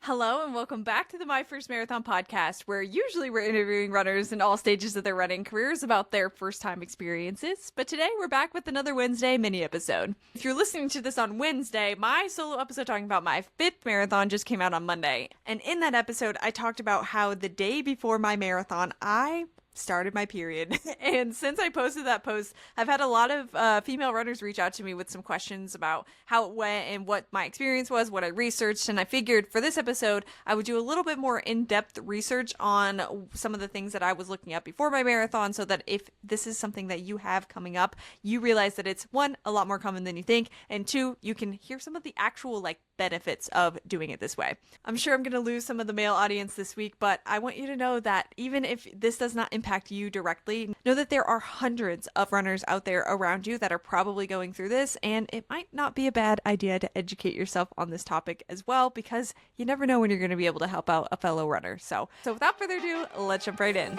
Hello and welcome back to the My First Marathon podcast, where usually we're interviewing runners in all stages of their running careers about their first time experiences. But today we're back with another Wednesday mini episode. If you're listening to this on Wednesday, my solo episode talking about my 5th marathon just came out on Monday. And in that episode, I talked about how the day before my marathon, I started my period. And since I posted that post, I've had a lot of female runners reach out to me with some questions about how it went and what my experience was, what I researched. And I figured for this episode, I would do a little bit more in-depth research on some of the things that I was looking up before my marathon, so that if this is something that you have coming up, you realize that it's, one, a lot more common than you think, and two, you can hear some of the actual benefits of doing it this way. I'm sure I'm going to lose some of the male audience this week, but I want you to know that even if this does not impact you directly, know that there are hundreds of runners out there around you that are probably going through this, and it might not be a bad idea to educate yourself on this topic as well, because you never know when you're going to be able to help out a fellow runner. So without further ado, let's jump right in.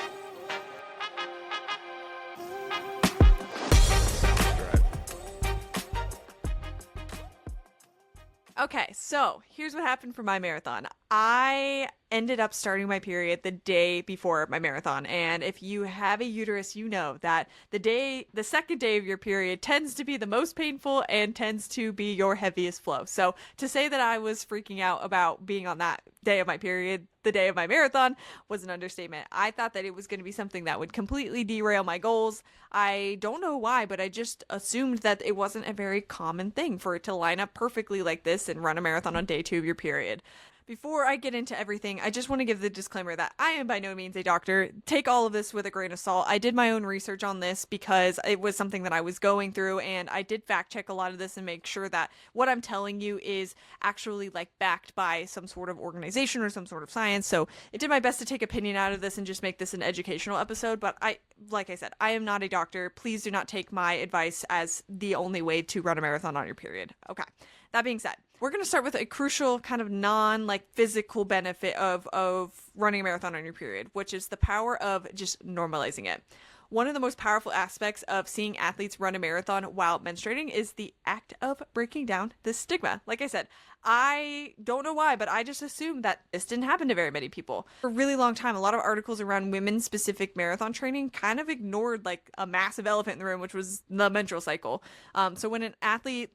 Okay, so here's what happened for my marathon. I ended up starting my period the day before my marathon. And if you have a uterus, you know that the second day of your period tends to be the most painful and tends to be your heaviest flow. So to say that I was freaking out about being on that day of my period, the day of my marathon, was an understatement. I thought that it was going to be something that would completely derail my goals. I don't know why, but I just assumed that it wasn't a very common thing for it to line up perfectly like this and run a marathon on day 2 of your period. Before I get into everything, I just want to give the disclaimer that I am by no means a doctor. Take all of this with a grain of salt. I did my own research on this because it was something that I was going through, and I did fact check a lot of this and make sure that what I'm telling you is actually backed by some sort of organization or some sort of science. So I did my best to take opinion out of this and just make this an educational episode. But like I said, I am not a doctor. Please do not take my advice as the only way to run a marathon on your period. Okay. That being said, we're going to start with a crucial kind of physical benefit of running a marathon on your period, which is the power of just normalizing it. One of the most powerful aspects of seeing athletes run a marathon while menstruating is the act of breaking down this stigma. Like I said, I don't know why, but I just assumed that this didn't happen to very many people. For a really long time, a lot of articles around women-specific marathon training kind of ignored a massive elephant in the room, which was the menstrual cycle. So when an athlete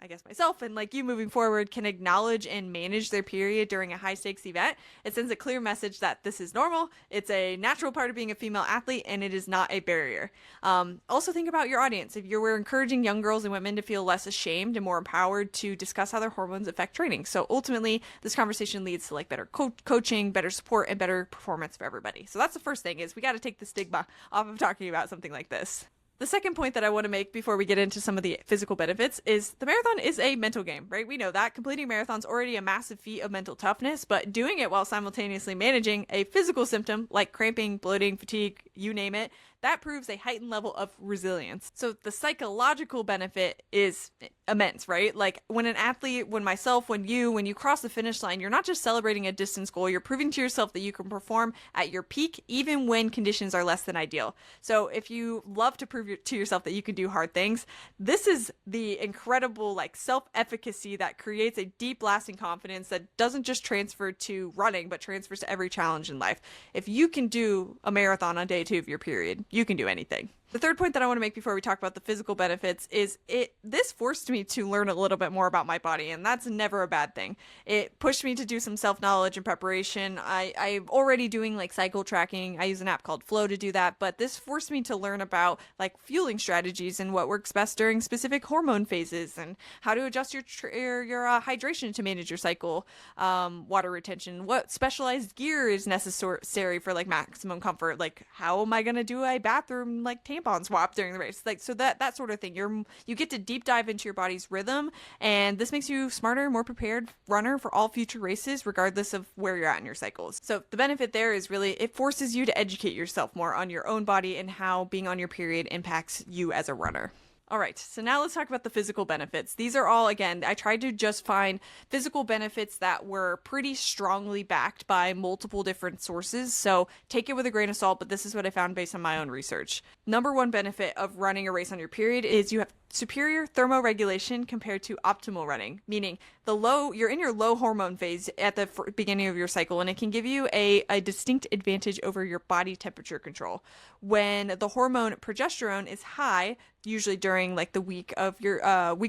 I guess myself and you moving forward can acknowledge and manage their period during a high stakes event, it sends a clear message that this is normal, it's a natural part of being a female athlete, and it is not a barrier. Also think about your audience. If you're encouraging young girls and women to feel less ashamed and more empowered to discuss how their hormones affect training. So ultimately, this conversation leads to better coaching, better support, and better performance for everybody. So that's the first thing, is we got to take the stigma off of talking about something like this. The second point that I want to make before we get into some of the physical benefits is the marathon is a mental game, right? We know that. Completing a marathon is already a massive feat of mental toughness, but doing it while simultaneously managing a physical symptom like cramping, bloating, fatigue, you name it, that proves a heightened level of resilience. So the psychological benefit is immense, right? When an athlete, when you cross the finish line, you're not just celebrating a distance goal, you're proving to yourself that you can perform at your peak even when conditions are less than ideal. So if you love to prove to yourself that you can do hard things, this is the incredible self-efficacy that creates a deep lasting confidence that doesn't just transfer to running, but transfers to every challenge in life. If you can do a marathon on day 2 of your period, you can do anything. The third point that I want to make before we talk about the physical benefits is this forced me to learn a little bit more about my body, and that's never a bad thing. It pushed me to do some self-knowledge and preparation. I'm already doing cycle tracking. I use an app called Flow to do that, but this forced me to learn about fueling strategies and what works best during specific hormone phases and how to adjust your hydration to manage your cycle, water retention, what specialized gear is necessary for maximum comfort, how am I going to do a bathroom tampon swap during the race, so that sort of thing. You get to deep dive into your body's rhythm, and this makes you smarter, more prepared runner for all future races, regardless of where you're at in your cycles. So the benefit there is really it forces you to educate yourself more on your own body and how being on your period impacts you as a runner. All right, so now let's talk about the physical benefits. These are all, again, I tried to just find physical benefits that were pretty strongly backed by multiple different sources, so take it with a grain of salt, but this is what I found based on my own research. Number one benefit of running a race on your period is you have superior thermoregulation compared to optimal running, meaning you're in your low hormone phase at the beginning of your cycle, and it can give you a distinct advantage over your body temperature control. When the hormone progesterone is high, usually during like the week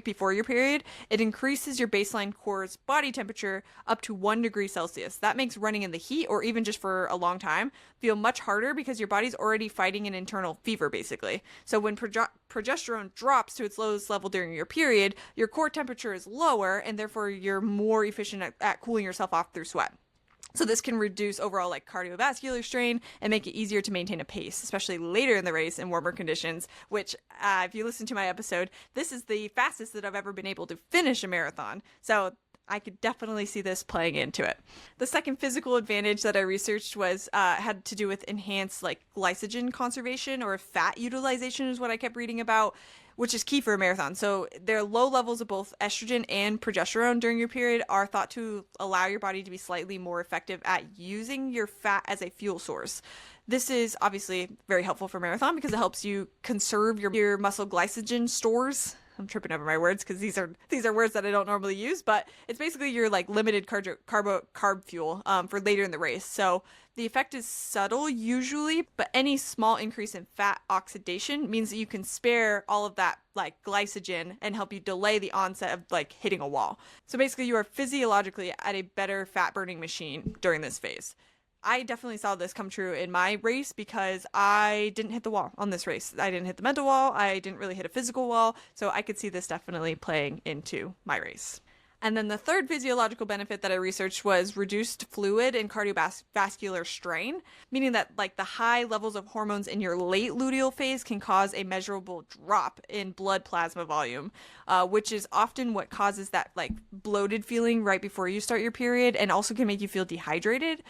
before your period, it increases your baseline core's body temperature up to 1 degree Celsius. That makes running in the heat, or even just for a long time, feel much harder because your body's already fighting an internal fever, basically. So when progesterone drops to its lowest level during your period, your core temperature is lower, and therefore you're more efficient at cooling yourself off through sweat. So this can reduce overall like cardiovascular strain and make it easier to maintain a pace, especially later in the race in warmer conditions, which if you listen to my episode, this is the fastest that I've ever been able to finish a marathon. So I could definitely see this playing into it. The second physical advantage that I researched was had to do with enhanced like glycogen conservation, or fat utilization is what I kept reading about, which is key for a marathon. So their low levels of both estrogen and progesterone during your period are thought to allow your body to be slightly more effective at using your fat as a fuel source. This is obviously very helpful for marathon because it helps you conserve your muscle glycogen stores. I'm tripping over my words because these are words that I don't normally use, but it's basically your like limited carb fuel for later in the race. So the effect is subtle usually, but any small increase in fat oxidation means that you can spare all of that like glycogen and help you delay the onset of like hitting a wall. So basically you are physiologically at a better fat burning machine during this phase. I definitely saw this come true in my race because I didn't hit the wall on this race. I didn't hit the mental wall. I didn't really hit a physical wall. So I could see this definitely playing into my race. And then the third physiological benefit that I researched was reduced fluid and cardiovascular strain, meaning that like the high levels of hormones in your late luteal phase can cause a measurable drop in blood plasma volume, which is often what causes that like bloated feeling right before you start your period, and also can make you feel dehydrated.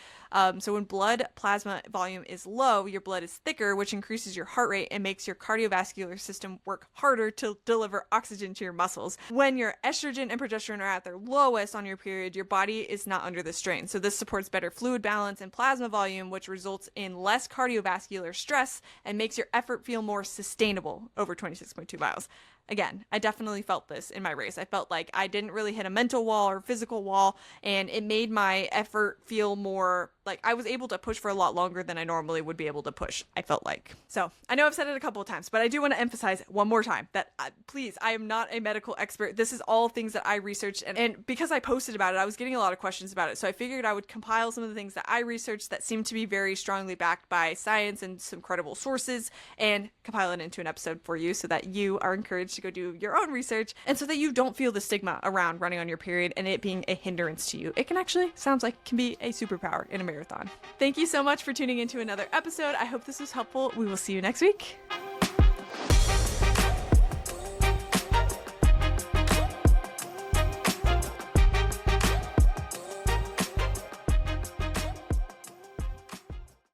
So when blood plasma volume is low, your blood is thicker, which increases your heart rate and makes your cardiovascular system work harder to deliver oxygen to your muscles. When your estrogen and progesterone are at their lowest on your period, your body is not under the strain. So this supports better fluid balance and plasma volume, which results in less cardiovascular stress and makes your effort feel more sustainable over 26.2 miles. Again, I definitely felt this in my race. I felt like I didn't really hit a mental wall or physical wall, and it made my effort feel more like I was able to push for a lot longer than I normally would be able to push, I felt like. So I know I've said it a couple of times, but I do want to emphasize one more time that please, I am not a medical expert. This is all things that I researched, and because I posted about it, I was getting a lot of questions about it. So I figured I would compile some of the things that I researched that seem to be very strongly backed by science and some credible sources, and compile it into an episode for you so that you are encouraged to go do your own research, and so that you don't feel the stigma around running on your period and it being a hindrance to you. It can actually, sounds like, can be a superpower in a marathon. Thank you so much for tuning into another episode. I hope this was helpful. We will see you next week.